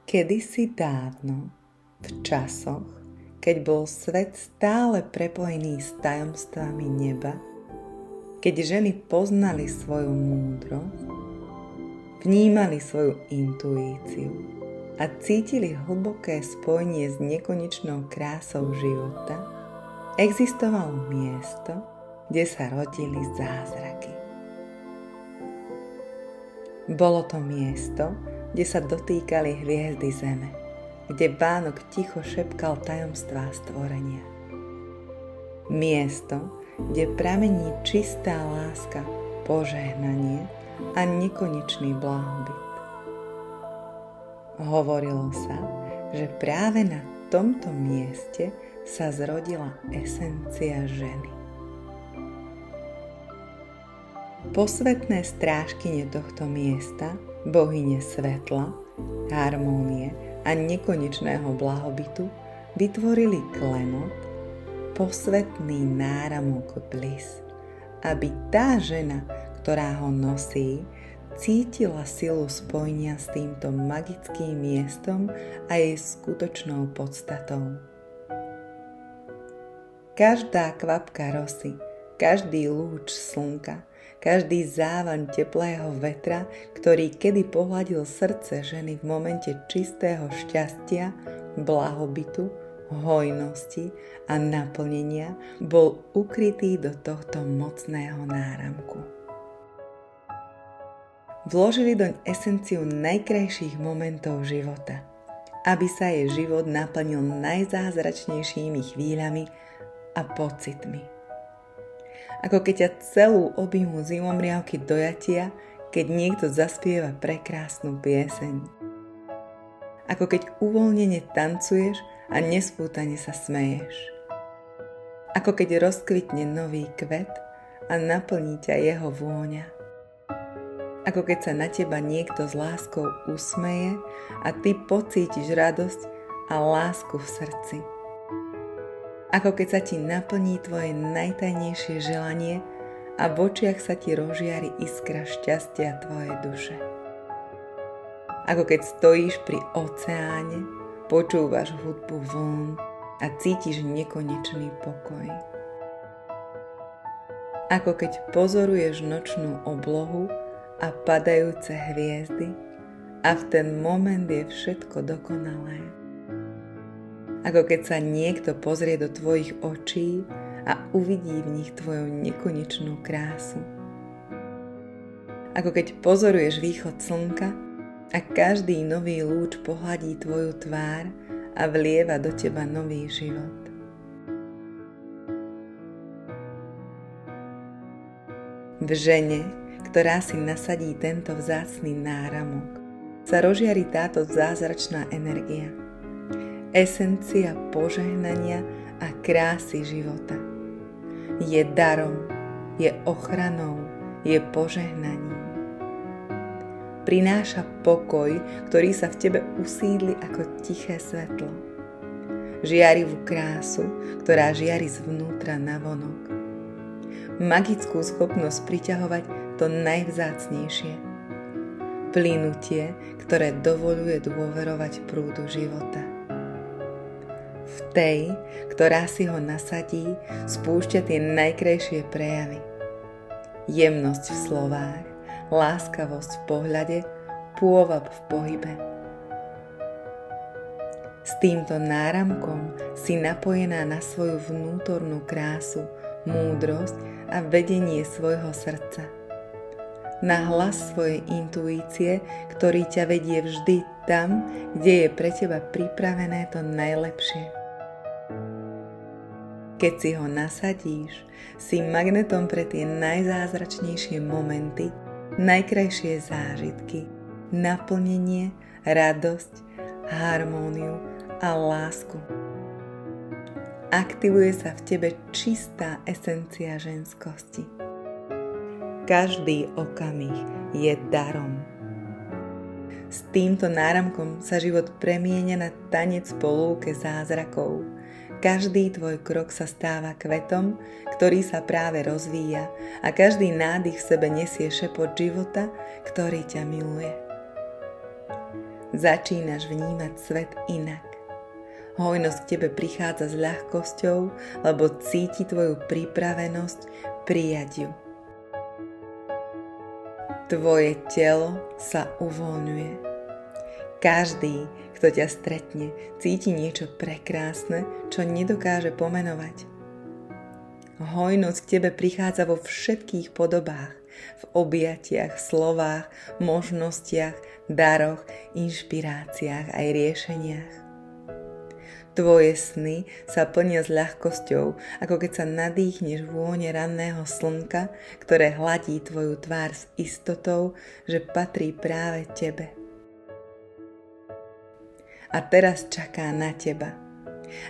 Kedysi dávno, v časoch, keď bol svet stále prepojený s tajomstvami neba, keď ženy poznali svoju múdrosť, vnímali svoju intuíciu a cítili hlboké spojenie s nekonečnou krásou života, existovalo miesto, kde sa rodili zázraky. Bolo to miesto, kde sa dotýkali hviezdy zeme, kde Vánok ticho šepkal tajomstvá stvorenia. Miesto, kde pramení čistá láska, požehnanie a nekonečný blahobyt. Hovorilo sa, že práve na tomto mieste sa zrodila esencia ženy. Posvetné strážkyne tohto miesta, bohyne svetla, harmónie a nekonečného blahobytu, vytvorili klenot, posvetný náramok bliss, aby tá žena, ktorá ho nosí, cítila silu spojenia s týmto magickým miestom a jej skutočnou podstatou. Každá kvapka rosy, každý lúč slnka, každý závan teplého vetra, ktorý kedy pohľadil srdce ženy v momente čistého šťastia, blahobytu, hojnosti a naplnenia, bol ukrytý do tohto mocného náramku. Vložili doň esenciu najkrajších momentov života, aby sa jej život naplnil najzázračnejšími chvíľami a pocitmi. Ako keď ťa celú objmú zimomriavky dojatia, keď niekto zaspieva prekrásnu pieseň. Ako keď uvoľnene tancuješ a nespútane sa smeješ. Ako keď rozkvitne nový kvet a naplní ťa jeho vôňa. Ako keď sa na teba niekto s láskou usmeje a ty pocítiš radosť a lásku v srdci. Ako keď sa ti naplní tvoje najtajnejšie želanie a v očiach sa ti rozžiari iskra šťastia tvojej duše. Ako keď stojíš pri oceáne, počúvaš hudbu vln a cítiš nekonečný pokoj. Ako keď pozoruješ nočnú oblohu a padajúce hviezdy a v ten moment je všetko dokonalé. Ako keď sa niekto pozrie do tvojich očí a uvidí v nich tvoju nekonečnú krásu. Ako keď pozoruješ východ slnka a každý nový lúč pohladí tvoju tvár a vlieva do teba nový život. V žene, ktorá si nasadí tento vzácny náramok, sa rozžiari táto zázračná energia. Esencia požehnania a krásy života. Je darom, je ochranou, je požehnaním. Prináša pokoj, ktorý sa v tebe usídli ako tiché svetlo. Žiarivú krásu, ktorá žiari zvnútra navonok. Magickú schopnosť priťahovať to najvzácnejšie. Plynutie, ktoré dovoľuje dôverovať prúdu života. V tej, ktorá si ho nasadí, spúšťa tie najkrajšie prejavy. Jemnosť v slovách, láskavosť v pohľade, pôvab v pohybe. S týmto náramkom si napojená na svoju vnútornú krásu, múdrosť a vedenie svojho srdca. Na hlas svojej intuície, ktorý ťa vedie vždy tam, kde je pre teba pripravené to najlepšie. Keď si ho nasadíš, si magnetom pre tie najzázračnejšie momenty, najkrajšie zážitky, naplnenie, radosť, harmóniu a lásku. Aktivuje sa v tebe čistá esencia ženskosti. Každý okamih je darom. S týmto náramkom sa život premieňa na tanec po lúke zázrakov. Každý tvoj krok sa stáva kvetom, ktorý sa práve rozvíja a každý nádych v sebe nesie šepot života, ktorý ťa miluje. začínaš vnímať svet inak. Hojnosť k tebe prichádza s ľahkosťou, lebo cíti tvoju pripravenosť prijať ju. Tvoje telo sa uvoľňuje. Každý, kto ťa stretne, cíti niečo prekrásne, čo nedokáže pomenovať. Hojnosť k tebe prichádza vo všetkých podobách, v objatiach, slovách, možnostiach, daroch, inšpiráciách aj riešeniach. Tvoje sny sa plnia s ľahkosťou, ako keď sa nadýchneš vône ranného slnka, ktoré hladí tvoju tvár s istotou, že patrí práve tebe. A teraz čaká na teba.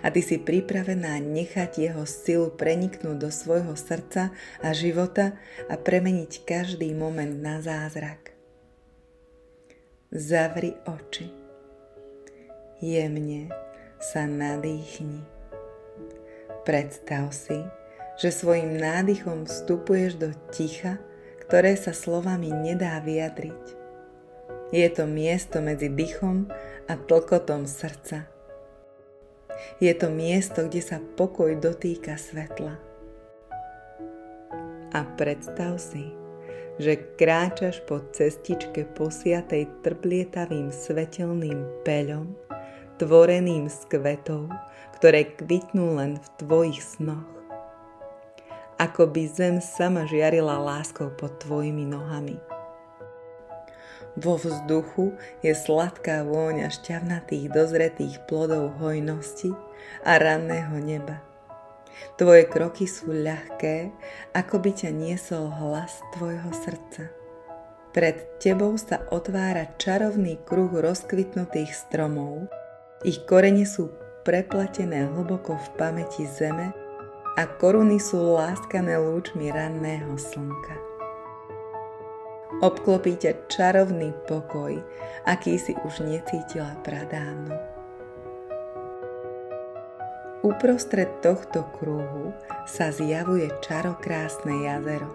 A ty si pripravená nechať jeho silu preniknúť do svojho srdca a života a premeniť každý moment na zázrak. Zavri oči. Jemne sa nadýchni. Predstav si, že svojim nádychom vstupuješ do ticha, ktoré sa slovami nedá vyjadriť. Je to miesto medzi dychom a tlkotom srdca. Je to miesto, kde sa pokoj dotýka svetla. A predstav si, že kráčaš po cestičke posiatej trblietavým svetelným peľom, tvoreným z kvetov, ktoré kvitnú len v tvojich snoch. Ako by zem sama žiarila láskou pod tvojimi nohami. Vo vzduchu je sladká vôňa šťavnatých dozretých plodov hojnosti a ranného neba. Tvoje kroky sú ľahké, ako by ťa niesol hlas tvojho srdca. Pred tebou sa otvára čarovný kruh rozkvitnutých stromov. Ich korene sú prepletené hlboko v pamäti zeme a koruny sú láskané lúčmi ranného slnka. Obklopí ťa čarovný pokoj, aký si už necítila pradávno. Uprostred tohto kruhu sa zjavuje čarokrásne jazero.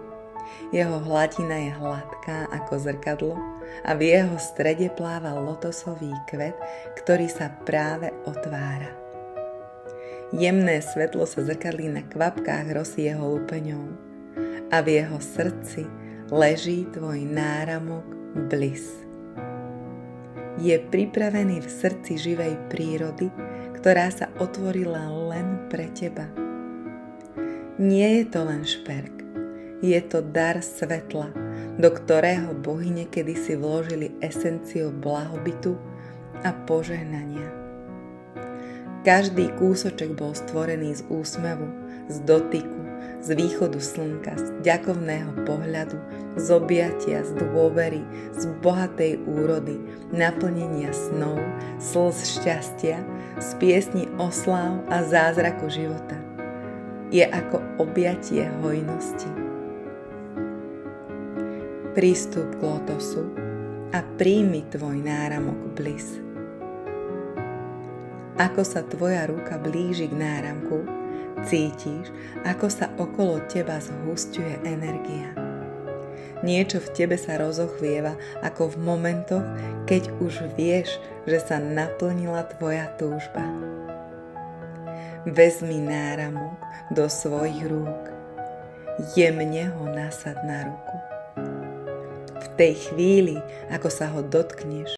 Jeho hladina je hladká ako zrkadlo a v jeho strede pláva lotosový kvet, ktorý sa práve otvára. Jemné svetlo sa zrkadlí na kvapkách rosy jeho lupeňov a v jeho srdci leží tvoj náramok Bliss. Je pripravený v srdci živej prírody, ktorá sa otvorila len pre teba. Nie je to len šperk, je to dar svetla, do ktorého bohyne kedysi vložili esenciu blahobytu a požehnania. Každý kúsoček bol stvorený z úsmevu, z dotyku, z východu slnka, z ďakovného pohľadu, z objatia, z dôvery, z bohatej úrody, naplnenia snov, slz šťastia, z piesni osláv a zázraku života. Je ako objatie hojnosti. Prístup k lotosu a príjmi tvoj náramok Bliss. Ako sa tvoja ruka blíži k náramku, cítiš, ako sa okolo teba zhusťuje energia. Niečo v tebe sa rozochvieva, ako v momentoch, keď už vieš, že sa naplnila tvoja túžba. Vezmi náramok do svojich rúk. Jemne ho nasad na ruku. V tej chvíli, ako sa ho dotkneš,